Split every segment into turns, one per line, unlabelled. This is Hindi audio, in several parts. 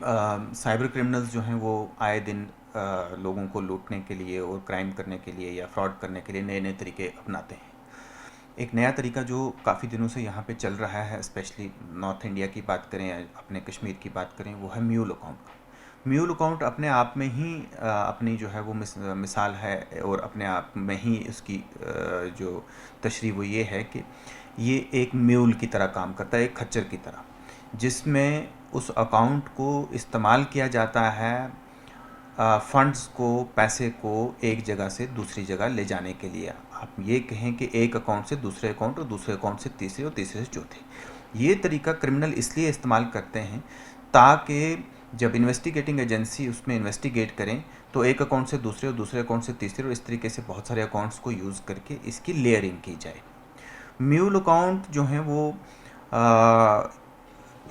साइबर क्रिमिनल्स जो हैं वो आए दिन लोगों को लूटने के लिए और क्राइम करने के लिए या फ्रॉड करने के लिए नए नए तरीके अपनाते हैं। एक नया तरीका जो काफ़ी दिनों से यहाँ पे चल रहा है, स्पेशली नॉर्थ इंडिया की बात करें या अपने कश्मीर की बात करें, वो है म्यूल अकाउंट का। म्यूल अकाउंट अपने आप में ही अपनी जो है वो मिसाल है, और अपने आप में ही उसकी जो तशरीह वो ये है कि ये एक म्यूल की तरह काम करता है, एक खच्चर की तरह, जिसमें उस अकाउंट को इस्तेमाल किया जाता है फंड्स को, पैसे को एक जगह से दूसरी जगह ले जाने के लिए। आप ये कहें कि एक अकाउंट से दूसरे अकाउंट और दूसरे अकाउंट से तीसरे और तीसरे से चौथे। ये तरीका क्रिमिनल इसलिए इस्तेमाल करते हैं ताकि जब इन्वेस्टिगेटिंग एजेंसी उसमें इन्वेस्टिगेट करें तो एक अकाउंट से दूसरे और दूसरे अकाउंट से तीसरे और इस तरीके से बहुत सारे अकाउंट्स को यूज़ करके इसकी लेयरिंग की जाए। म्यूल अकाउंट जो हैं वो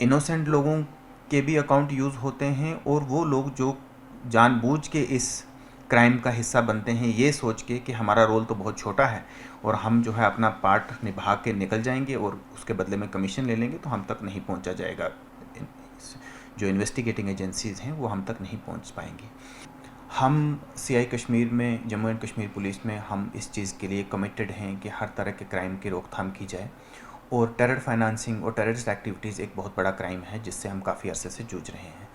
इनोसेंट लोगों के भी अकाउंट यूज़ होते हैं, और वो लोग जो जानबूझ के इस क्राइम का हिस्सा बनते हैं ये सोच के कि हमारा रोल तो बहुत छोटा है और हम जो है अपना पार्ट निभा के निकल जाएंगे और उसके बदले में कमीशन ले लेंगे तो हम तक नहीं पहुंचा जाएगा, जो इन्वेस्टिगेटिंग एजेंसीज़ हैं वो हम तक नहीं पहुंच पाएंगी। हम सीआई कश्मीर में, जम्मू एंड कश्मीर पुलिस में, हम इस चीज़ के लिए कमिटेड हैं कि हर तरह के क्राइम की रोकथाम की जाए। और टेरर फाइनेंसिंग और टेररिस्ट एक्टिविटीज़ एक बहुत बड़ा क्राइम है जिससे हम काफ़ी अरसे से जूझ रहे हैं।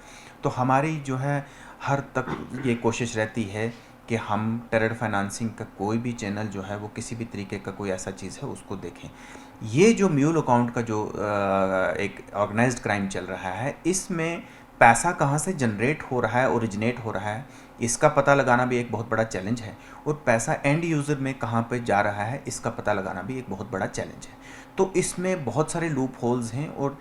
तो हमारी जो है हर तक ये कोशिश रहती है कि हम टेरर फाइनेंसिंग का कोई भी चैनल जो है वो किसी भी तरीके का कोई ऐसा चीज़ है उसको देखें। ये जो म्यूल अकाउंट का जो एक ऑर्गेनाइज्ड क्राइम चल रहा है, इसमें पैसा कहाँ से जनरेट हो रहा है, ओरिजिनेट हो रहा है, इसका पता लगाना भी एक बहुत बड़ा चैलेंज है। और पैसा एंड यूज़र में कहाँ पे जा रहा है इसका पता लगाना भी एक बहुत बड़ा चैलेंज है। तो इसमें बहुत सारे लूप होल्स हैं, और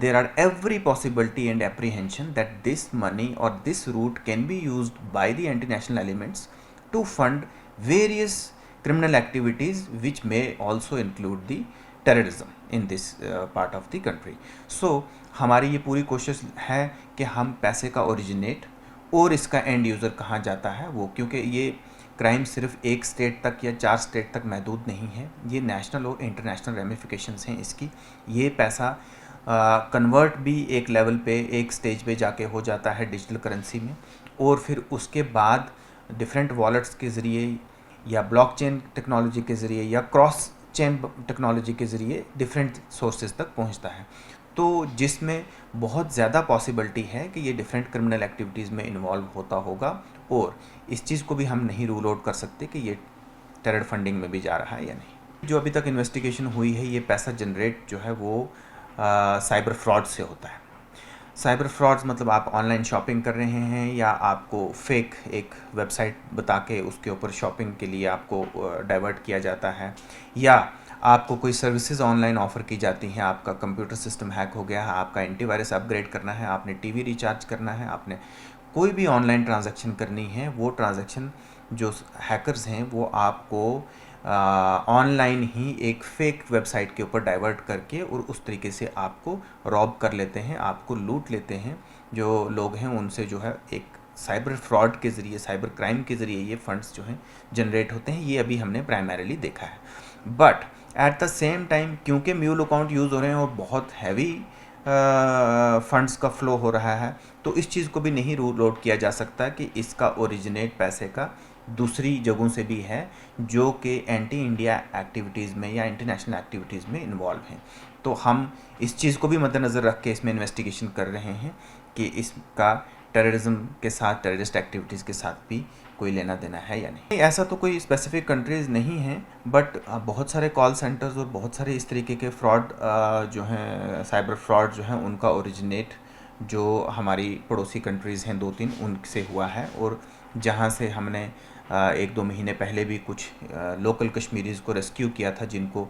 there are every possibility and apprehension that this money or this route can be used by the anti-national elements to fund various criminal activities which may also include the terrorism in this part of the country. So हमारी ये पूरी कोशिश है कि हम पैसे का ओरिजिनेट और इसका एंड यूज़र कहाँ जाता है वो, क्योंकि ये क्राइम सिर्फ एक स्टेट तक या 4 स्टेट तक महदूद नहीं है, ये नेशनल और इंटरनेशनल रेमिफिकेशंस हैं इसकी। ये पैसा कन्वर्ट भी एक लेवल पे, एक स्टेज पे जाके हो जाता है डिजिटल करेंसी में, और फिर उसके बाद डिफरेंट वॉलेट्स के ज़रिए या ब्लॉकचेन टेक्नोलॉजी के ज़रिए या क्रॉस चेन टेक्नोलॉजी के ज़रिए डिफरेंट सोर्सेज तक पहुंचता है। तो जिसमें बहुत ज़्यादा पॉसिबिलिटी है कि ये डिफरेंट क्रिमिनल एक्टिविटीज़ में इन्वॉल्व होता होगा, और इस चीज़ को भी हम नहीं रूल आउट कर सकते कि ये टेरर फंडिंग में भी जा रहा है या नहीं। जो अभी तक इन्वेस्टिगेशन हुई है, ये पैसा जनरेट जो है वो साइबर फ्रॉड से होता है। साइबर फ्रॉड्स मतलब आप ऑनलाइन शॉपिंग कर रहे हैं या आपको फेक एक वेबसाइट बता के उसके ऊपर शॉपिंग के लिए आपको डाइवर्ट किया जाता है, या आपको कोई सर्विसेज ऑनलाइन ऑफ़र की जाती हैं, आपका कंप्यूटर सिस्टम हैक हो गया है, आपका एंटीवायरस अपग्रेड करना है, आपने टीवी रिचार्ज करना है, आपने कोई भी ऑनलाइन ट्रांजैक्शन करनी है, वो ट्रांजैक्शन जो हैकर्स हैं वो आपको ऑनलाइन ही एक फेक वेबसाइट के ऊपर डाइवर्ट करके और उस तरीके से आपको रॉब कर लेते हैं, आपको लूट लेते हैं। जो लोग हैं उनसे जो है एक साइबर फ्रॉड के ज़रिए, साइबर क्राइम के ज़रिए ये फंड्स जो हैं जनरेट होते हैं। ये अभी हमने प्राइमरीली देखा है। But at the same time क्योंकि म्यूल अकाउंट यूज़ हो रहे हैं और बहुत हैवी फंड्स का फ़्लो हो रहा है, तो इस चीज़ को भी नहीं रूल आउट किया जा सकता कि इसका ओरिजिनेट पैसे का दूसरी जगहों से भी है जो कि एंटी इंडिया एक्टिविटीज़ में या इंटरनेशनल एक्टिविटीज़ में इन्वॉल्व हैं। तो हम इस चीज़ को भी मद्देनज़र रख के इसमें इन्वेस्टिगेशन कर रहे हैं कि इसका टेररिज्म के साथ, टेररिस्ट एक्टिविटीज़ के साथ भी कोई लेना देना है या नहीं। ऐसा तो कोई स्पेसिफिक कंट्रीज़ नहीं हैं, बट बहुत सारे कॉल सेंटर्स और बहुत सारे इस तरीके के फ्रॉड जो हैं, साइबर फ्रॉड जो हैं, उनका ओरिजिनेट जो हमारी पड़ोसी कंट्रीज़ हैं 2-3 उनसे हुआ है, और जहाँ से हमने 1-2 महीने पहले भी कुछ लोकल कश्मीरीज़ को रेस्क्यू किया था, जिनको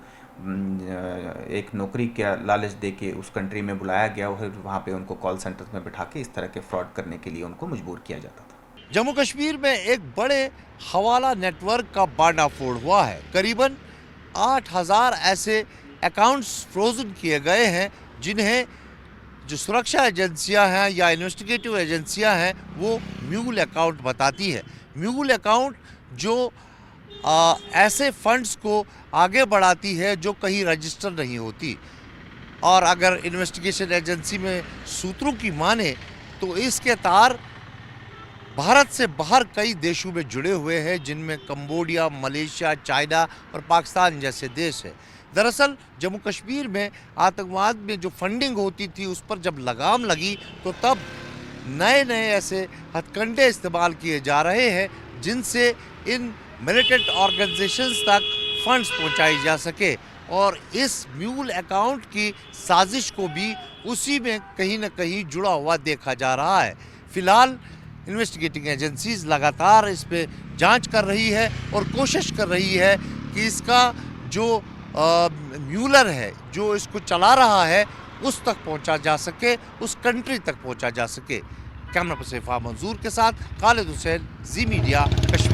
एक नौकरी का लालच दे के उस कंट्री में बुलाया गया और वहाँ पे उनको कॉल सेंटर्स में बिठा के इस तरह के फ्रॉड करने के लिए उनको मजबूर किया जाता था।
जम्मू कश्मीर में एक बड़े हवाला नेटवर्क का बांडाफोड़ हुआ है। करीबन 8000 ऐसे अकाउंट्स फ्रोजन किए गए हैं जिन्हें जो सुरक्षा एजेंसियां हैं या इन्वेस्टिगेटिव एजेंसियां हैं वो म्यूल अकाउंट बताती है। म्यूल अकाउंट जो ऐसे फंड्स को आगे बढ़ाती है जो कहीं रजिस्टर नहीं होती, और अगर इन्वेस्टिगेशन एजेंसी में सूत्रों की माने तो इसके तार भारत से बाहर कई देशों में जुड़े हुए हैं, जिनमें कंबोडिया, मलेशिया, चाइना और पाकिस्तान जैसे देश हैं। दरअसल जम्मू कश्मीर में आतंकवाद में जो फंडिंग होती थी उस पर जब लगाम लगी तो तब नए नए ऐसे हथकंडे इस्तेमाल किए जा रहे हैं जिनसे इन मिलिटेंट ऑर्गेनाइजेशंस तक फंड्स पहुंचाई जा सके, और इस म्यूल अकाउंट की साजिश को भी उसी में कहीं ना कहीं जुड़ा हुआ देखा जा रहा है। फिलहाल इन्वेस्टिगेटिंग एजेंसीज लगातार इस पे जांच कर रही है और कोशिश कर रही है कि इसका जो म्यूलर है, जो इसको चला रहा है, उस तक पहुंचा जा सके, उस कंट्री तक पहुंचा जा सके। कैमरा पर्सन मंजूर के साथ खालिद हुसैन, जी मीडिया, कश्मीर।